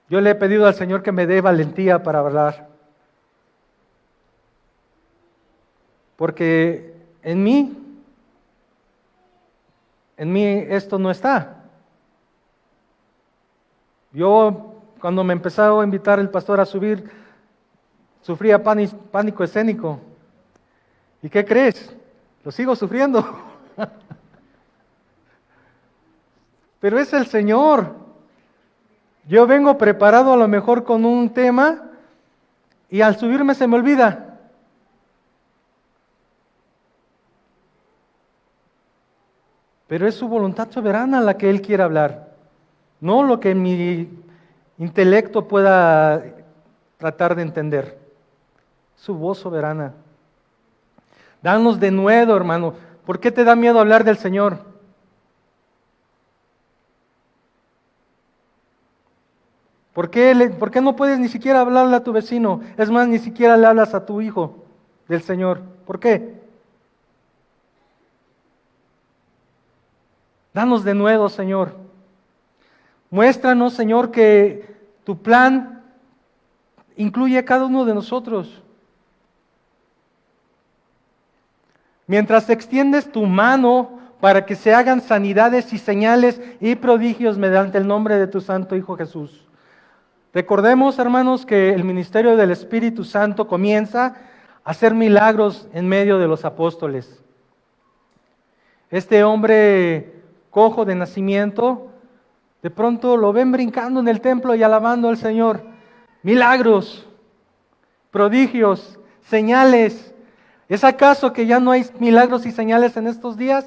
Yo le he pedido al Señor que me dé valentía para hablar. Porque en mí esto no está. Yo, cuando me empezó a invitar el pastor a subir, sufría pánico escénico. ¿Y qué crees? Lo sigo sufriendo. Pero es el Señor. Yo vengo preparado a lo mejor con un tema y al subirme se me olvida. Pero es su voluntad soberana la que Él quiere hablar, no lo que mi intelecto pueda tratar de entender. Su voz soberana. Danos de nuevo, hermano. ¿Por qué te da miedo hablar del Señor? ¿Por qué no puedes ni siquiera hablarle a tu vecino? Es más, ni siquiera le hablas a tu hijo del Señor. ¿Por qué? Danos de nuevo, Señor. Muéstranos, Señor, que tu plan incluye a cada uno de nosotros. Mientras extiendes tu mano para que se hagan sanidades y señales y prodigios mediante el nombre de tu Santo Hijo Jesús. Recordemos, hermanos, que el ministerio del Espíritu Santo comienza a hacer milagros en medio de los apóstoles. Este hombre cojo de nacimiento, de pronto lo ven brincando en el templo y alabando al Señor. Milagros, prodigios, señales. ¿Es acaso que ya no hay milagros y señales en estos días?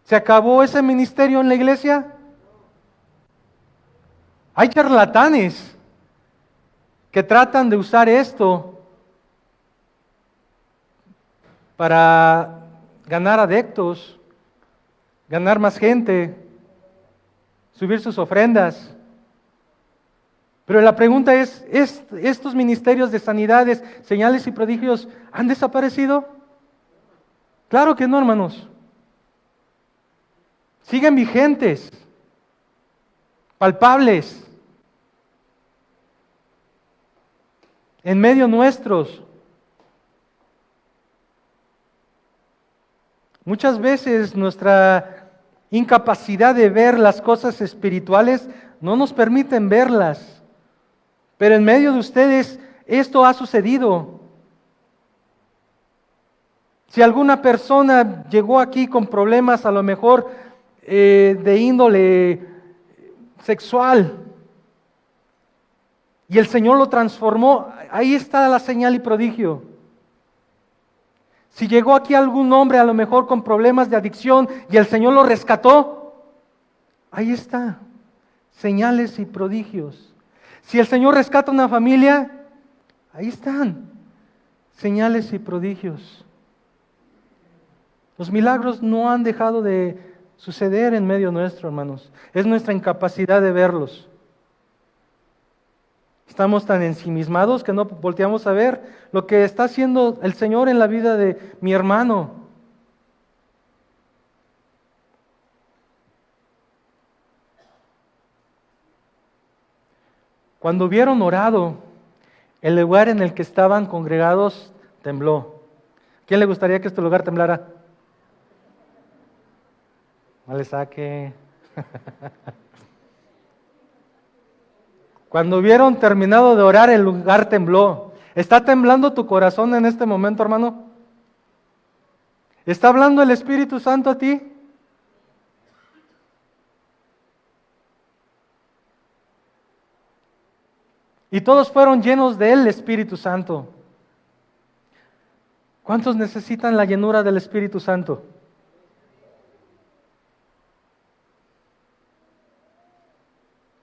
¿Se acabó ese ministerio en la iglesia? Hay charlatanes que tratan de usar esto para ganar adeptos, ganar más gente, subir sus ofrendas. Pero la pregunta es, ¿estos ministerios de sanidades, señales y prodigios han desaparecido? Claro que no, hermanos. Siguen vigentes, palpables, en medio nuestros. Muchas veces nuestra incapacidad de ver las cosas espirituales no nos permiten verlas. Pero en medio de ustedes esto ha sucedido. Si alguna persona llegó aquí con problemas a lo mejor de índole sexual y el Señor lo transformó, ahí está la señal y prodigio. Si llegó aquí algún hombre a lo mejor con problemas de adicción y el Señor lo rescató, ahí está, señales y prodigios. Si el Señor rescata una familia, ahí están, señales y prodigios. Los milagros no han dejado de suceder en medio nuestro, hermanos. Es nuestra incapacidad de verlos. Estamos tan ensimismados que no volteamos a ver lo que está haciendo el Señor en la vida de mi hermano. Cuando hubieron orado, el lugar en el que estaban congregados tembló. ¿Quién le gustaría que este lugar temblara? No le saque. Cuando hubieron terminado de orar, el lugar tembló. ¿Está temblando tu corazón en este momento, hermano? ¿Está hablando el Espíritu Santo a ti? Y todos fueron llenos del Espíritu Santo. ¿Cuántos necesitan la llenura del Espíritu Santo?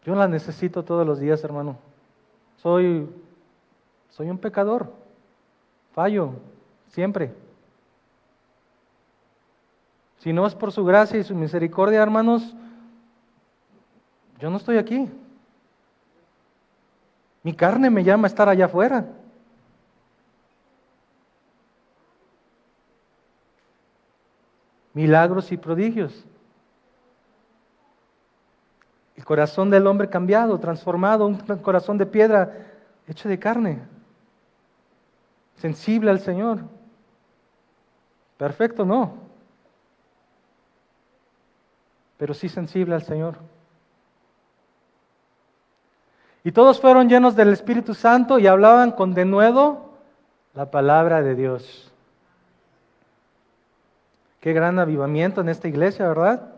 Yo la necesito todos los días, hermano. Soy un pecador. Fallo, siempre. Si no es por su gracia y su misericordia, hermanos, yo no estoy aquí. Mi carne me llama a estar allá afuera. Milagros y prodigios. El corazón del hombre cambiado, transformado, un corazón de piedra hecho de carne. Sensible al Señor. Perfecto, no. Pero sí sensible al Señor. Y todos fueron llenos del Espíritu Santo y hablaban con denuedo la palabra de Dios. Qué gran avivamiento en esta iglesia, ¿verdad?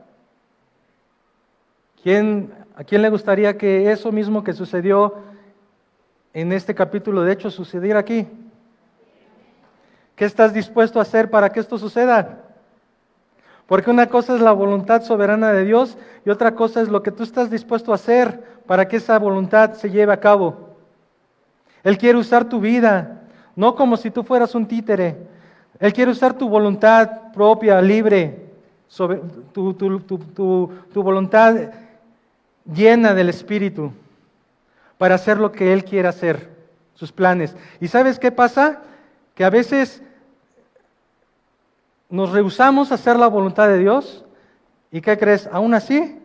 ¿A quién le gustaría que eso mismo que sucedió en este capítulo de Hechos sucediera aquí? ¿Qué estás dispuesto a hacer para que esto suceda? Porque una cosa es la voluntad soberana de Dios y otra cosa es lo que tú estás dispuesto a hacer para que esa voluntad se lleve a cabo. Él quiere usar tu vida, no como si tú fueras un títere. Él quiere usar tu voluntad propia, libre, tu voluntad llena del Espíritu para hacer lo que Él quiere hacer, sus planes. ¿Y sabes qué pasa? Que a veces nos rehusamos a hacer la voluntad de Dios y ¿qué crees? Aún así,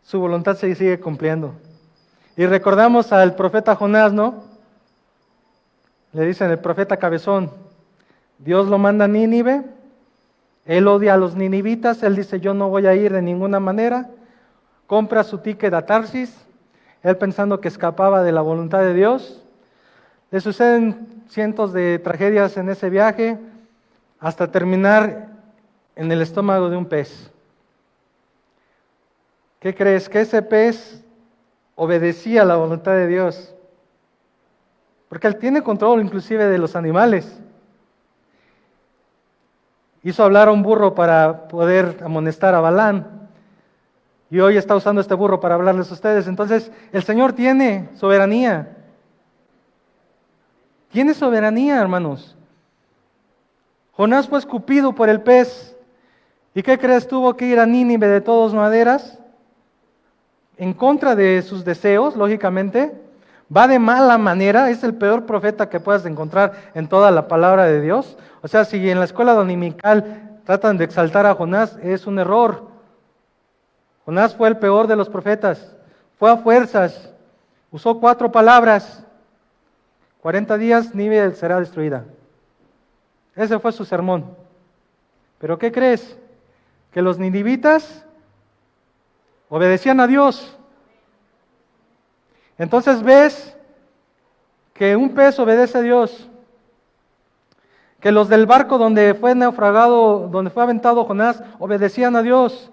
su voluntad se sigue cumpliendo. Y recordamos al profeta Jonás, ¿no? Le dicen el profeta cabezón, Dios lo manda a Nínive, él odia a los ninivitas, él dice yo no voy a ir de ninguna manera, compra su ticket a Tarsis, él pensando que escapaba de la voluntad de Dios. Le suceden cientos de tragedias en ese viaje hasta terminar en el estómago de un pez. ¿Qué crees? Que ese pez obedecía la voluntad de Dios. porque Él tiene control inclusive de los animales. Hizo hablar a un burro para poder amonestar a Balaam, y hoy está usando este burro para hablarles a ustedes. Entonces, el Señor tiene soberanía. Tiene soberanía, hermanos. Jonás fue escupido por el pez. ¿Y qué crees? Tuvo que ir a Nínive de todas maneras, en contra de sus deseos, lógicamente. Va de mala manera, es el peor profeta que puedas encontrar en toda la palabra de Dios. O sea, si en la escuela dominical tratan de exaltar a Jonás, es un error. Jonás fue el peor de los profetas, fue a fuerzas, usó 4 palabras. 40 días, Nínive será destruida. Ese fue su sermón. ¿Pero qué crees? Que los ninivitas obedecían a Dios. Entonces ves que un pez obedece a Dios, que los del barco donde fue naufragado, donde fue aventado Jonás, obedecían a Dios.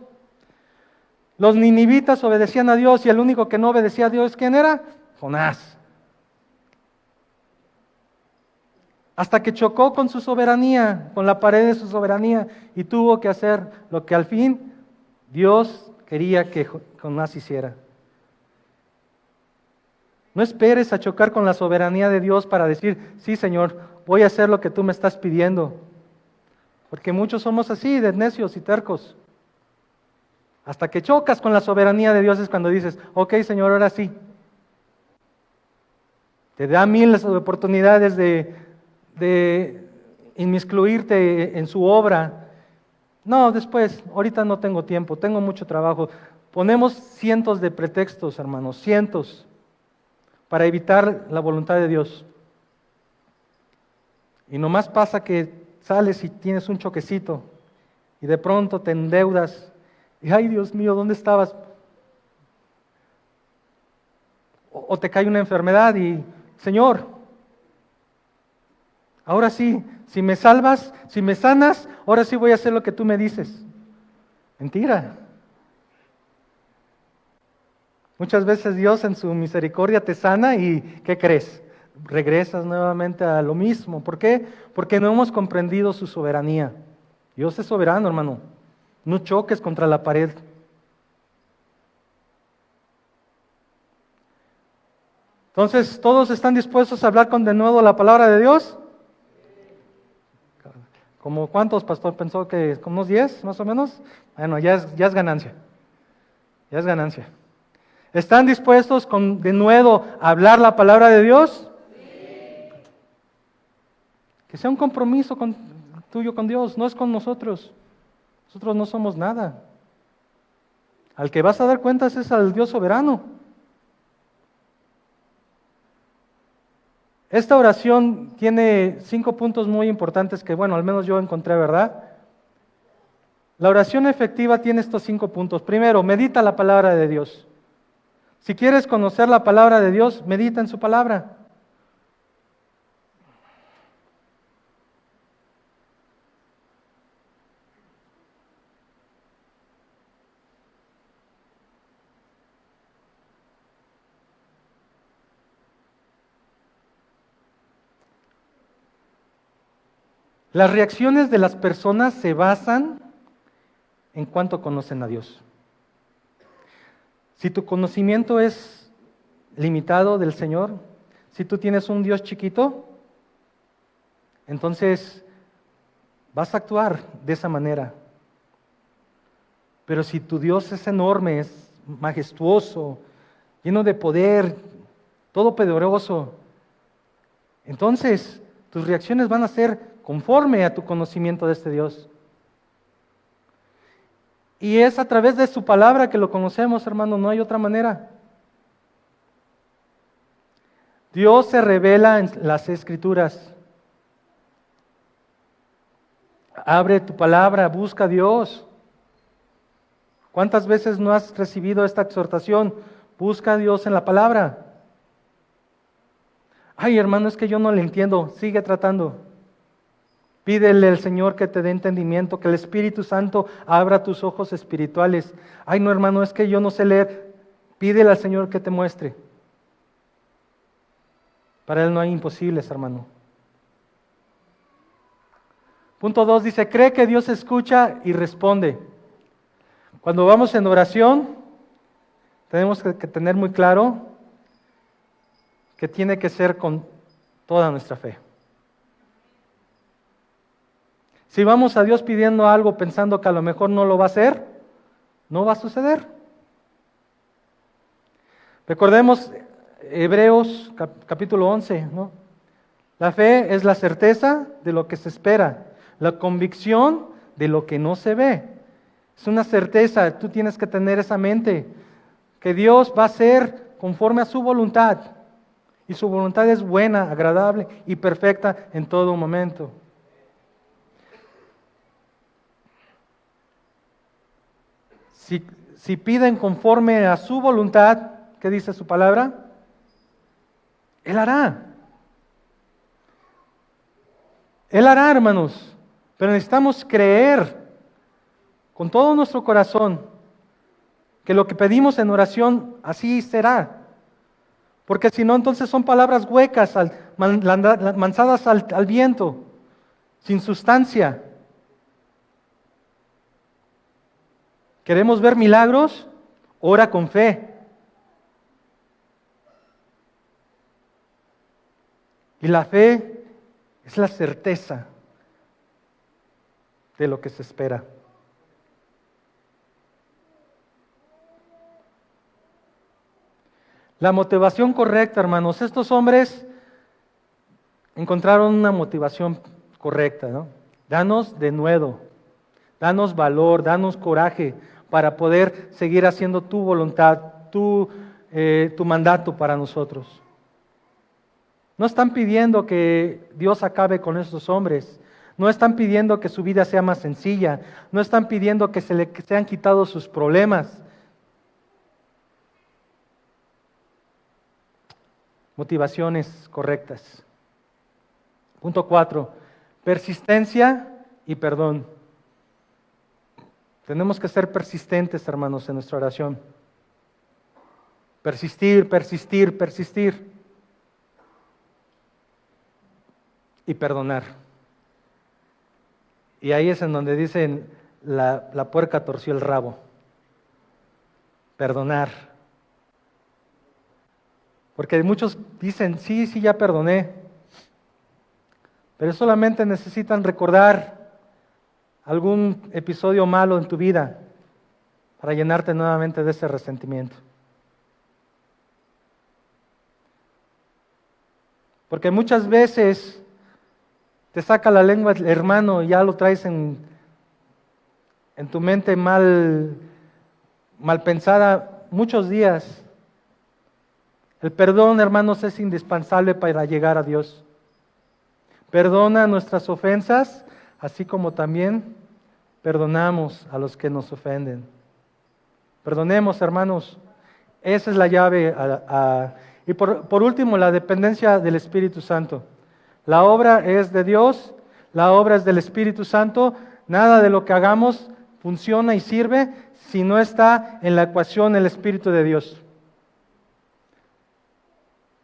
Los ninivitas obedecían a Dios, y el único que no obedecía a Dios, ¿quién era? Jonás. Hasta que chocó con su soberanía, con la pared de su soberanía, y tuvo que hacer lo que al fin Dios quería que Jonás hiciera. No esperes a chocar con la soberanía de Dios para decir, sí, Señor, voy a hacer lo que tú me estás pidiendo. Porque muchos somos así, de necios y tercos. Hasta que chocas con la soberanía de Dios es cuando dices, ok, Señor, ahora sí. Te da miles de oportunidades de inmiscuirte en su obra. No, después, ahorita no tengo tiempo, tengo mucho trabajo. Ponemos cientos de pretextos, hermanos, cientos, para evitar la voluntad de Dios. Y nomás pasa que sales y tienes un choquecito, y de pronto te endeudas, y ay, Dios mío, ¿dónde estabas? O te cae una enfermedad y, Señor, ahora sí, si me salvas, si me sanas, ahora sí voy a hacer lo que tú me dices. Mentira. Muchas veces Dios en su misericordia te sana y ¿qué crees? Regresas nuevamente a lo mismo. ¿Por qué? Porque no hemos comprendido su soberanía. Dios es soberano, hermano. No choques contra la pared. Entonces, ¿todos están dispuestos a hablar con de nuevo la palabra de Dios? ¿Como cuántos, pastor? ¿Pensó que como unos 10 más o menos? Bueno, ya es ganancia. Ya es ganancia. ¿Están dispuestos de nuevo a hablar la palabra de Dios? Sí. Que sea un compromiso tuyo con Dios, no es con nosotros. Nosotros no somos nada. Al que vas a dar cuentas es al Dios soberano. Esta oración tiene 5 puntos muy importantes que, bueno, al menos yo encontré, ¿verdad? La oración efectiva tiene estos 5 puntos. Primero, medita la palabra de Dios. Si quieres conocer la palabra de Dios, medita en su palabra. Las reacciones de las personas se basan en cuánto conocen a Dios. Si tu conocimiento es limitado del Señor, si tú tienes un Dios chiquito, entonces vas a actuar de esa manera. Pero si tu Dios es enorme, es majestuoso, lleno de poder, todopoderoso, entonces tus reacciones van a ser conforme a tu conocimiento de este Dios. Y es a través de su palabra que lo conocemos, hermano, no hay otra manera. Dios se revela en las Escrituras. Abre tu palabra, busca a Dios. ¿Cuántas veces no has recibido esta exhortación? Busca a Dios en la palabra. Ay, hermano, es que yo no le entiendo. Sigue tratando. Pídele al Señor que te dé entendimiento, que el Espíritu Santo abra tus ojos espirituales. Ay, no, hermano, es que yo no sé leer. Pídele al Señor que te muestre. Para Él no hay imposibles, hermano. Punto 2 dice, cree que Dios escucha y responde. Cuando vamos en oración, tenemos que tener muy claro que tiene que ser con toda nuestra fe. Si vamos a Dios pidiendo algo pensando que a lo mejor no lo va a hacer, no va a suceder. Recordemos Hebreos capítulo 11, ¿no? La fe es la certeza de lo que se espera, la convicción de lo que no se ve. Es una certeza, tú tienes que tener esa mente, que Dios va a ser conforme a su voluntad. Y su voluntad es buena, agradable y perfecta en todo momento. Si piden conforme a su voluntad, ¿qué dice su palabra? Él hará. Él hará, hermanos. Pero necesitamos creer con todo nuestro corazón que lo que pedimos en oración así será. Porque si no, entonces son palabras huecas, lanzadas al viento, sin sustancia. ¿Queremos ver milagros? Ora con fe. Y la fe es la certeza de lo que se espera. La motivación correcta, hermanos. Estos hombres encontraron una motivación correcta, ¿no? Danos denuedo, danos valor, danos coraje para poder seguir haciendo tu voluntad, tu mandato para nosotros. No están pidiendo que Dios acabe con estos hombres. No están pidiendo que su vida sea más sencilla. No están pidiendo que se han quitado sus problemas. Motivaciones correctas. Punto 4. Persistencia y perdón. Tenemos que ser persistentes, hermanos, en nuestra oración. Persistir, persistir, persistir. Y perdonar. Y ahí es en donde dicen, la puerca torció el rabo. Perdonar. Porque muchos dicen, sí, ya perdoné. Pero solamente necesitan recordar algún episodio malo en tu vida para llenarte nuevamente de ese resentimiento. Porque muchas veces te saca la lengua el hermano y ya lo traes en tu mente mal pensada muchos días. El perdón, hermanos, es indispensable para llegar a Dios. Perdona nuestras ofensas, así como también perdonamos a los que nos ofenden. Perdonemos, hermanos. Esa es la llave. Y por último, la dependencia del Espíritu Santo. La obra es de Dios, la obra es del Espíritu Santo. Nada de lo que hagamos funciona y sirve si no está en la ecuación el Espíritu de Dios.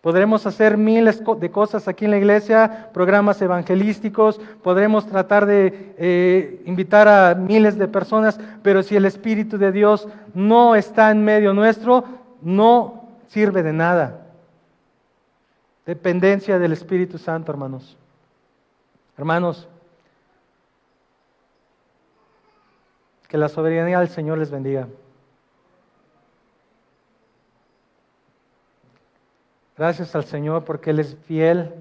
Podremos hacer miles de cosas aquí en la iglesia, programas evangelísticos, podremos tratar de invitar a miles de personas, pero si el Espíritu de Dios no está en medio nuestro, no sirve de nada. Dependencia del Espíritu Santo, hermanos. Hermanos, que la soberanía del Señor les bendiga. Gracias al Señor porque Él es fiel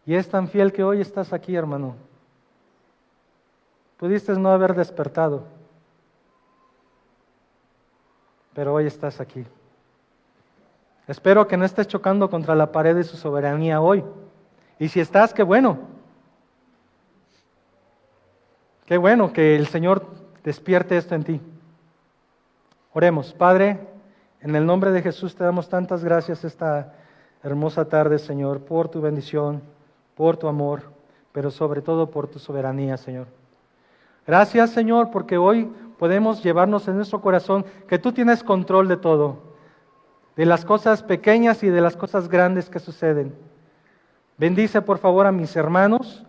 y es tan fiel que hoy estás aquí, hermano. Pudiste no haber despertado, pero hoy estás aquí. Espero que no estés chocando contra la pared de su soberanía hoy. Y si estás, qué bueno. Qué bueno que el Señor despierte esto en ti. Oremos. Padre, en el nombre de Jesús te damos tantas gracias esta hermosa tarde, Señor, por tu bendición, por tu amor, pero sobre todo por tu soberanía, Señor. Gracias, Señor, porque hoy podemos llevarnos en nuestro corazón que tú tienes control de todo. de las cosas pequeñas y de las cosas grandes que suceden. Bendice por favor a mis hermanos,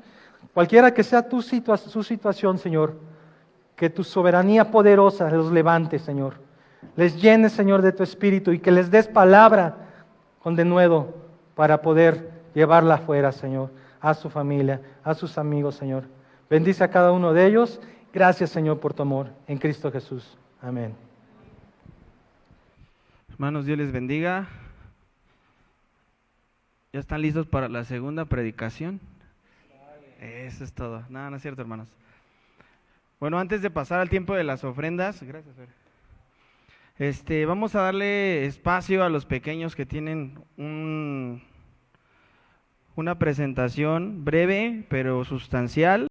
cualquiera que sea su situación, Señor, que tu soberanía poderosa los levante, Señor. Les llenes, Señor, de tu Espíritu y que les des palabra con denuedo para poder llevarla afuera, Señor, a su familia, a sus amigos, Señor. Bendice a cada uno de ellos. Gracias, Señor, por tu amor en Cristo Jesús. Amén. Hermanos, Dios les bendiga. ¿Ya están listos para la segunda predicación? Eso es todo. No, no es cierto, hermanos. Bueno, antes de pasar al tiempo de las ofrendas, gracias, Fer. Vamos a darle espacio a los pequeños que tienen una presentación breve pero sustancial.